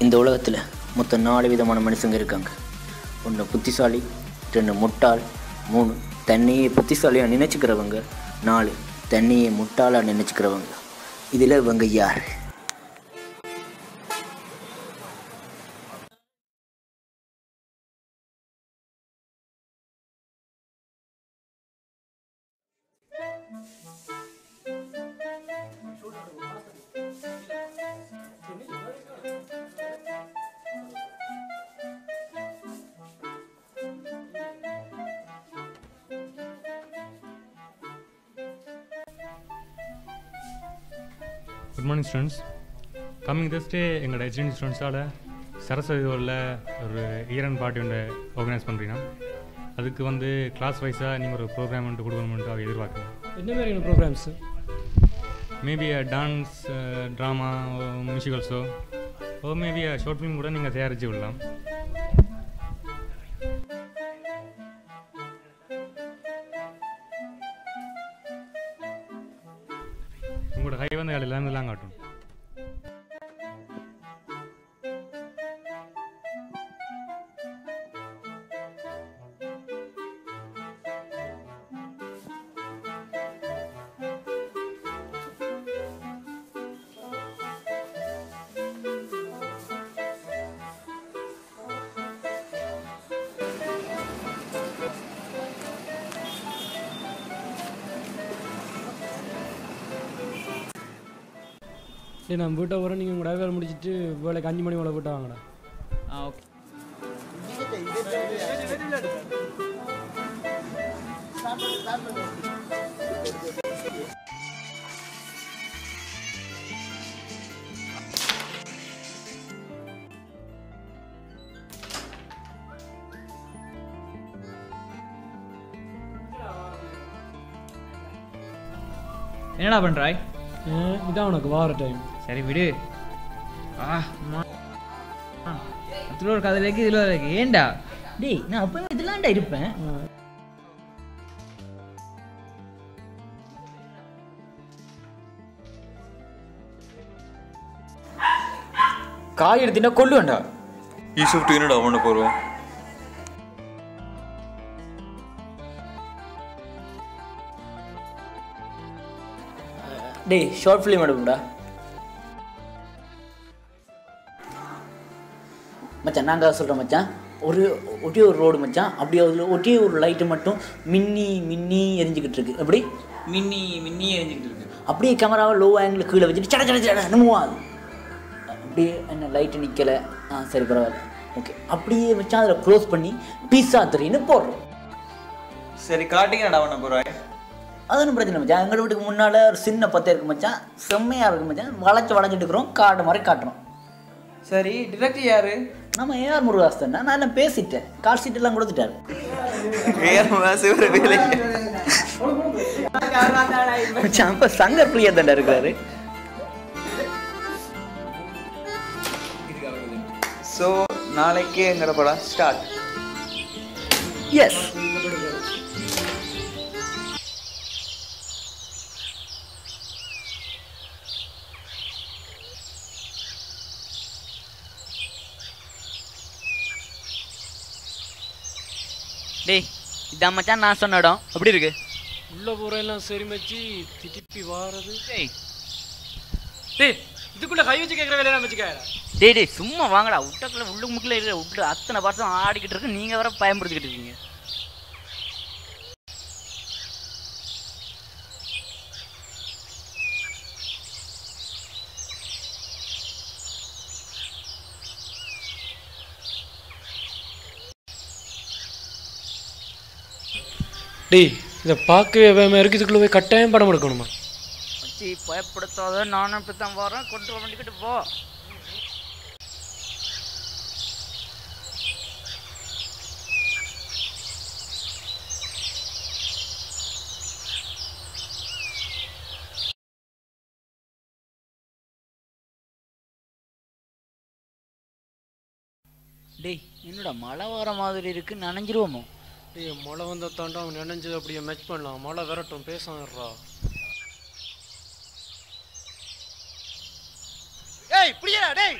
இந்த உலகத்தில் மொத்தம் 4 விதமான மனுஷங்க இருக்காங்க. 1 புத்திசாலி, 2 முட்டாள், 3 தன்னையே புத்திசாலியாக நினச்சிக்கிறவங்க, 4 தன்னையே முட்டாளாக நினச்சிக்கிறவங்க. இதில் இவங்க யார்? Good morning students. Coming Thursday எங்களோட ஹெச்என்டி ஸ்டூடெண்ட்ஸால் சரஸ்வதி ஹாலில் ஒரு ஈரன் பார்ட்டி ஒன்று ஆர்கனைஸ் பண்ணுறீங்கன்னா அதுக்கு வந்து கிளாஸ் வைஸாக நீங்கள் ஒரு ப்ரோக்ராம் வந்துட்டு கொடுக்கணுமென்ட்டு அவங்க எதிர்பார்க்குறேன். என்ன மாதிரியான programs? Maybe dance, drama, musical show, or maybe short film கூட நீங்கள் தயாரித்து விடலாம். உங்களோட கை வந்து எல்லாமே எல்லாம் காட்டும். சரி, நான் வீட்டை போகிறேன். நீங்கள் உங்களோட வேலை முடிச்சுட்டு வேலைக்கு 5 மணி மேலே போட்டு வாங்கடா. ஓகே. என்னடா பண்ணுறாய்? இதான் உனக்கு வார டைம். சரி விடு. அதில் ஒரு கதை இருக்கு, இதில் இருக்கு. ஏண்டா டேய், நான் அப்போ இதெல்லாம்டா இருப்பேன். காய் எடுத்தினா கொள்ளு வேண்டா. ஈஷிப்ட் என்னடா பண்ண போகிறோம்? டேய், ஷார்ட் ஃபிலிம் எடுக்கும்டா மச்சான். நாங்கள் சொல்கிறோம் மச்சான், ஒட்டி ஒரு ரோடு மச்சான், அப்படியே அதில் ஒட்டி ஒரு லைட்டு மட்டும் மின்னி எரிஞ்சிக்கிட்டு இருக்கு. எப்படி மின்னி எரிஞ்சிக்கிட்டு இருக்கு. அப்படியே கேமராவை லோ ஆங்கிள் கீழே வச்சுட்டு சட என்னமோ அது அப்படியே என்ன லைட்டு நிற்கலை. சரி பரவாயில்ல, ஓகே. அப்படியே வச்சா அதில் க்ளோஸ் பண்ணி பீஸா 3ன்னு போடுறோம். சரி காட்டிங்க என்னடா பண்ண போகிறாய்? அது ஒன்றும் பிரச்சனை மச்சான். எங்கள் வீட்டுக்கு முன்னால் ஒரு சின்ன பத்தை இருக்குது மச்சான், செம்மையாக இருக்குது மச்சான். வளைச்சிட்டு இருக்கிறோம், காட்டு மாதிரி காட்டுறோம். சரி, டிரெக்டர் யாரு? நம்ம ஏஆர் முருகாஸ் தானே. நான் என்ன பேசிட்டேன், கால் சீட்டெல்லாம் கொடுத்துட்டாரு. மச்சான் இப்போ சங்கர் பிரியா தாண்டா இருக்கிறாரு. ஸோ நாளைக்கு எங்கட படம் ஸ்டார்ட். எஸ். டேய், இதான் மச்சான் நான் சொன்ன இடம். அப்படி இருக்கு உள்ளே போகிற எல்லாம் சரி மச்சி, திருப்பி வாரது. டேய் டேய், இதுக்குள்ளே கை வச்சு கேட்குற வேலையை வச்சுக்க. டேய் சும்மா வாங்கடா. விட்டக்குள்ள முக்கில் இருக்கிற விட்டு அத்தனை பர்சம் ஆடிக்கிட்டு இருக்கு, நீங்கள் வர பயன்படுத்திக்கிட்டு இருக்கீங்க. டேய், இதை பார்க்கவே வேமா இருக்குது. இதுக்குள்ளே போய் கட்டாயம் படம் எடுக்கணுமா? மச்சி பயப்படுத்தாத, நானும் இப்போ தான் வரேன். கொண்டு வந்துக்கிட்டு போ. டேய், என்னடா மழை வர மாதிரி இருக்கு, நனைஞ்சிருவோமோ? டேய், மழை வந்த தாண்டா அவன் நினைஞ்சது அப்படியே மேட்ச் பண்ணலாம். மழை விரட்டும், பேசாமறா. டேய் புடிடா டேய்.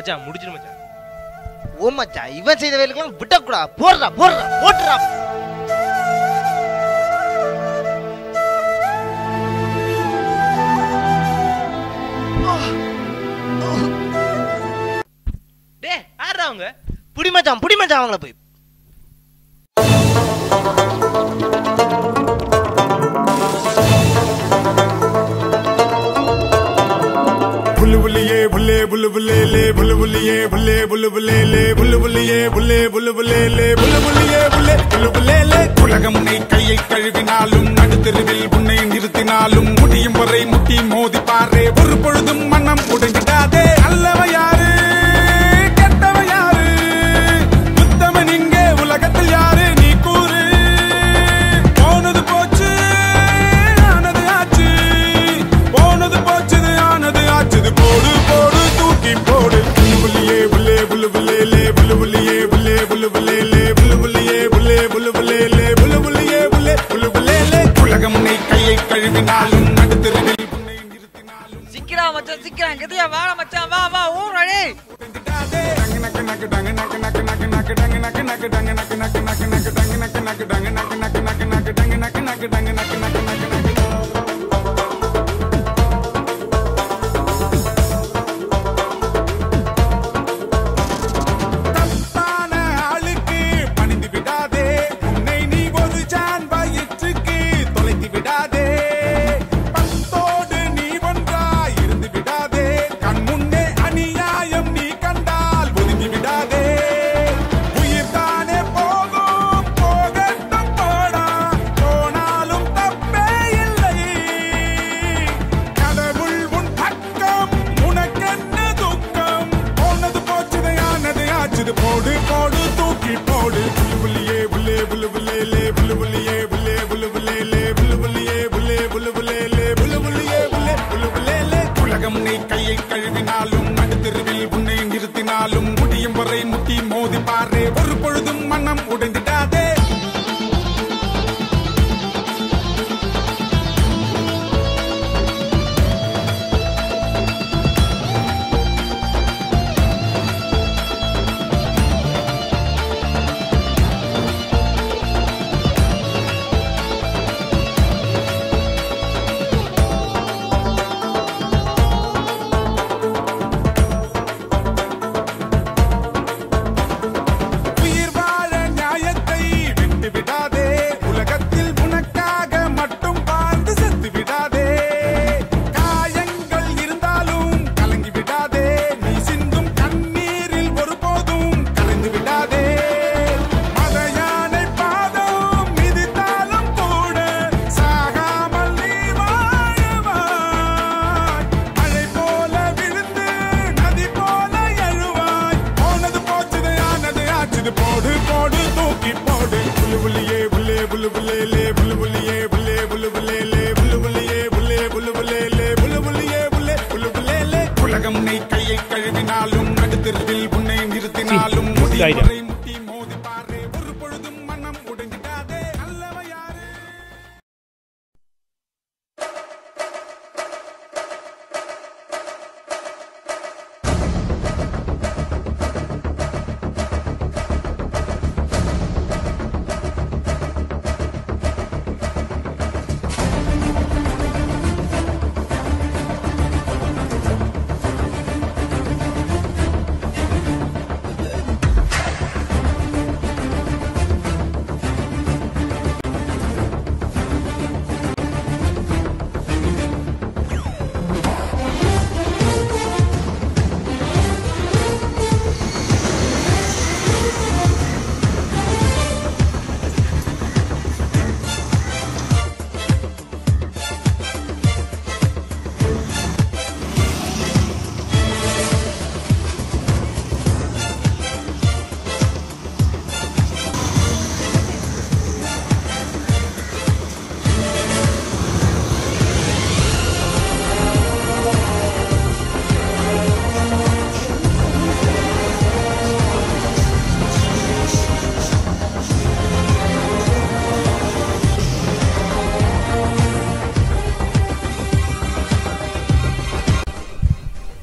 மச்சான் முடிச்சிரு மச்சான். ஓ மச்சான் இவன் செய்த வேலைக்கெல்லாம் விடக்கூடா. போடுறா போடுறா போட்டுறா. டே ஆடுறா அவங்க. புடி மச்சான் அவங்கள போய். बुलबुलिए बुले बुलबुले ले बुलबुलिए बुले बुलबुले ले बुलबुलिए बुले बुलबुले ले बुलबुलिए बुले बुलबुले ले உலகம் உன்னை கையை கழுவினாலும் நடுத்தெருவில் உன்னை நிறுத்தினாலும் முடியும் வரை முட்டி மோதி பாரே ஒரு பொழுதும் மனம் உடைஞ்சிடாதே அல்லவ யாரு கெட்டவ யாரு உத்தமன் இங்கே உலகத்தில் யாரு நீ கூறு போனது போச்சு ஆனது ஆச்சு போனது போச்சு ஆனது ஆச்சுது போடு போடு தூக்கி போடு புல்லுபுல்லியே புல்லே புல்லுபுல்லே லே புல்லுபுல்லியே புல்லே புல்லுபுல்லே லே புல்லுபுல்லியே புல்லே புல்லுபுல்லே லே புல்லுபுல்லியே புல்லே புல்லுபுல்லே லே உலகம் உன்னை கையை கழுவினாலும் நடுத்தெருவில் உன்னை நிறுத்தினாலும் சிக்கிறா மச்சான் சிக்கிறான் கதியா வாடா மச்சான் வா வா ஓடுறே நக்கு நக்கு டங்கு நக்கு நக்கு நக்கு நக்கு டங்கு நக்கு நக்கு டங்கு நக்கு நக்கு நக்கு நக்கு டங்கு நக்கு நக்கு டங்கு நக்கு நக்கு நக்கு நக்கு டங்கு நக்கு நக்கு டங்கு நக்கு நக்கு நக்கு நக்கு போடு போடு தூக்கி போடு புல்லுபுல்லியே புல்லே புல்லுபுல்லே லே புல்லுபுல்லியே புல்லே புல்லுபுல்லே லே புல்லுபுல்லியே புல்லே புல்லுபுல்லே லே புல்லுபுல்லியே புல்லே புல்லுபுல்லே லே உலகம் உன்னை கையை கழுவினாலும் நடுத்தெருவில் உன்னை நிறுத்தினாலும் முடியும் வரை முட்டி மோதி பாரே ஒரு பொழுதும் மனம் உடைந்திடாதே போடு போடு தூக்கி போடு புல்லுபுல்லியே புல்லே புல்லுபுல்லே லே புல்லுபுல்லியே புல்லே புல்லுபுல்லே லே புல்லுபுல்லியே புல்லே புல்லுபுல்லே லே புல்லுபுல்லியே புல்லே புல்லுபுல்லே லே உலகம் உன்னை கையை கழுவினாலும் நடுத்தெருவில் உன்னை நிறுத்தினாலும் முடியும் வரை முட்டி மோதி பாரே ஒரு பொழுதும் மனம் உடைஞ்சிடாதே அல்லவ யாரு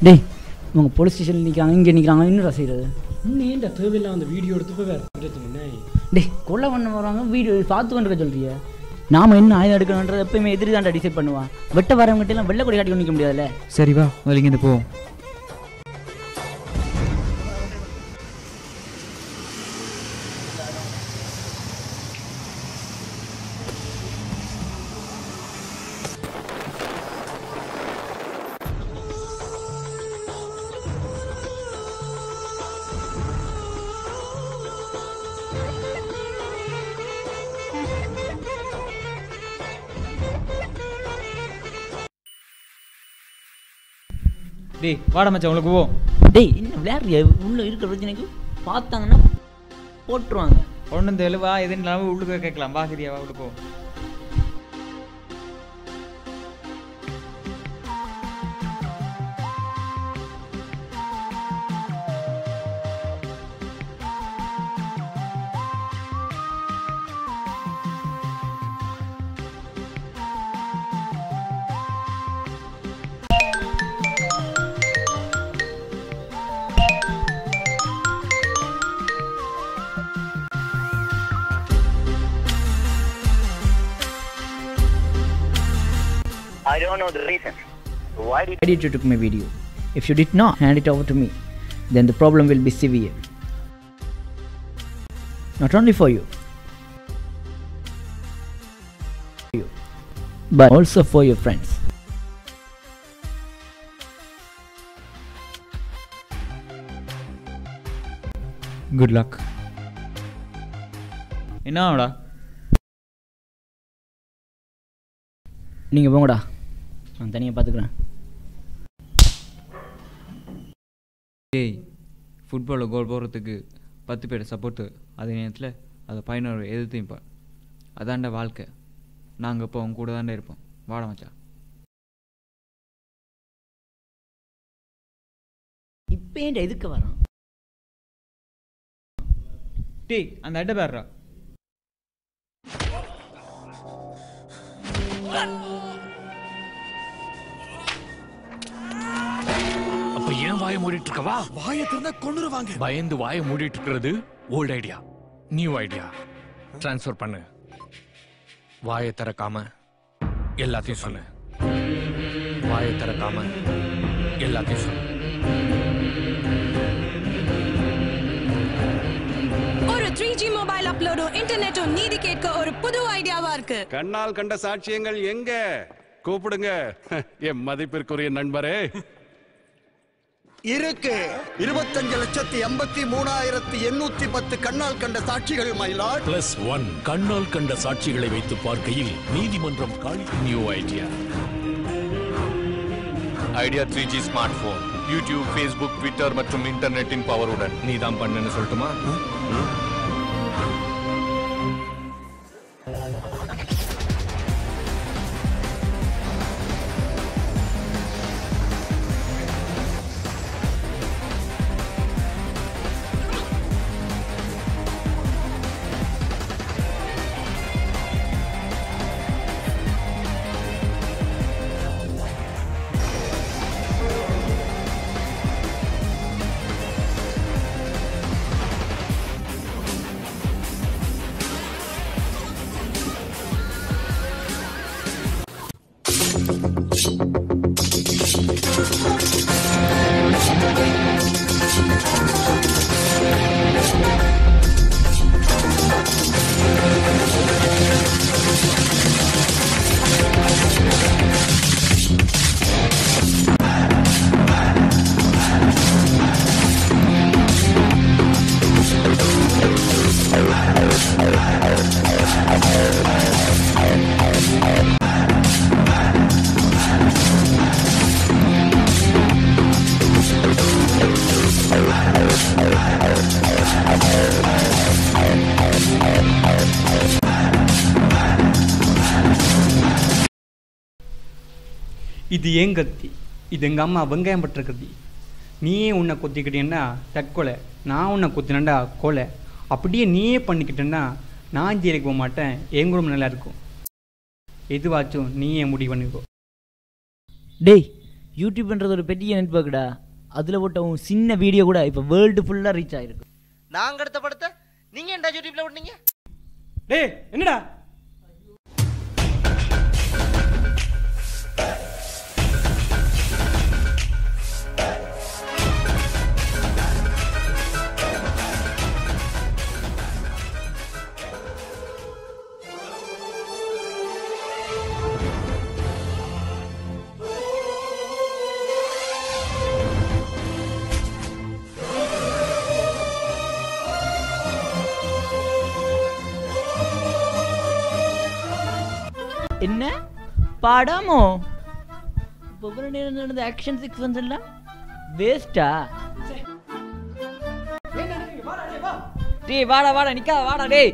டேய் இவங்க போலீஸ் ஸ்டேஷனில் நிற்கிறாங்க, இங்கே நிற்கிறாங்க, இன்னும் செய்கிறது இன்னும் ஏன்டா தேவையில்லாம் அந்த வீடியோ எடுத்து போய் வேறு பிரச்சனை? டே கொலை பண்ண வராங்க, வீடியோ பார்த்து கொண்டிருக்க சொல்கிறிய. நாம் என்ன ஆயுதம் எடுக்கணுன்றது எப்பயுமே எதிரி தான்டா டிசைட் பண்ணுவான். வெட்ட வரவங்ககிட்ட எல்லாம் வெள்ளை கொடி காட்டி நிற்க முடியாதுல்ல. சரி வா முதல்ல இங்கேருந்து போ. டேய் வாடா மச்சான் உங்களுக்கு போ. டேய் இன்னும் விளையாடுறியா? உள்ளே இருக்கிற பிரச்சனைக்கு பார்த்தாங்கன்னா போட்டுருவாங்க. ஒன்றும் தெளிவா எதுன்னு இல்லாமல் உள்ளுக்கு கேட்கலாம். பாக்குறியா வா உள்ள போ. I don't know the reason. Why did you took my video? If you did not hand it over to me, then the problem will be severe. Not only for you, but also for your friends. Good luck. என்னடா நீங்கள் போங்கடா, நான் தனியாக பார்த்துக்கிறேன். டேய் ஃபுட்பாலில் கோல் போடுறதுக்கு 10 பேர் support, அதே நேரத்தில் அதை 11 எதிர்த்துப்பார். அதாண்ட வாழ்க்கை. நாங்கள் இப்போ அவங்க கூட தாண்டா இருப்போம். வாட மச்சான். இப்போ ஏன்டா எதுக்கு வரோம்? டேய் அந்த அட்டை பேர்றா. அப்ப ஏன் வாயை மூடிட்டு இருக்கவா? வாயை திறந்தா கொன்னுருவாங்க. பயந்து வாயை மூடிட்டு இருக்கிறது old idea. New idea transfer பண்ணு. வாயை திறக்காம எல்லாத்தையும் சொல்லு. வாயை திறக்காம எல்லாத்தையும் சொல்லு. ஒரு 3G மொபைல் அப்லோடும் இன்டர்நெட்டும் நீதி கேட்க ஒரு புது ஐடியாவா இருக்கு. கண்ணால் கண்ட சாட்சியங்கள் எங்க? கூப்பிடுங்க என் மதிப்பிற்குரிய நண்பரே. இருக்கு 25,83,810 கண்ணால் கண்ட சாட்சிகள் மயிலாட் +1 கண்ணால் கண்ட சாட்சிகளை வைத்து பார்க்கையில் நீதிமன்றம் காலி. New idea. Idea 3G smart phone, YouTube, Facebook, Twitter மற்றும் இன்டர்நெட்டின் பவருடன். நீ தான் பண்ணுன்னு சொல்லட்டுமா? இது ஏன் கத்தி? இது எங்கள் அம்மா வெங்காயம் பட்டுற கத்தி. நீயே உன்னை கொத்திக்கிட்டேன்னா தற்கொலை, நான் உன்னை கொத்தினேன்டா கொலை. அப்படியே நீயே பண்ணிக்கிட்டேன்னா நான் ஜெயிலுக்கு போக மாட்டேன், என் குடும்பம் நல்லா இருக்கும். எதுவாச்சும் நீயே முடிவு பண்ணிக்கோ. டேய் யூடியூப்ன்றது ஒரு பெரிய நெட்வொர்க்குடா. அதில் போட்ட உன் சின்ன வீடியோ கூட இப்போ வேர்ல்டு ஃபுல்லாக ரீச் ஆகிருக்கு. நாங்கள் எடுத்த படத்தை நீங்கள் என்ன யூடியூப்பில் விட்டீங்க? டேய் என்னடா என்ன படமோ? ஒவ்வொரு நேரம் நடந்த ஆக்ஷன் சீக்வன்ஸ் எல்லாம் வேஸ்டா? டேய் வாடா வாடா நிக்காத வாடா டேய்.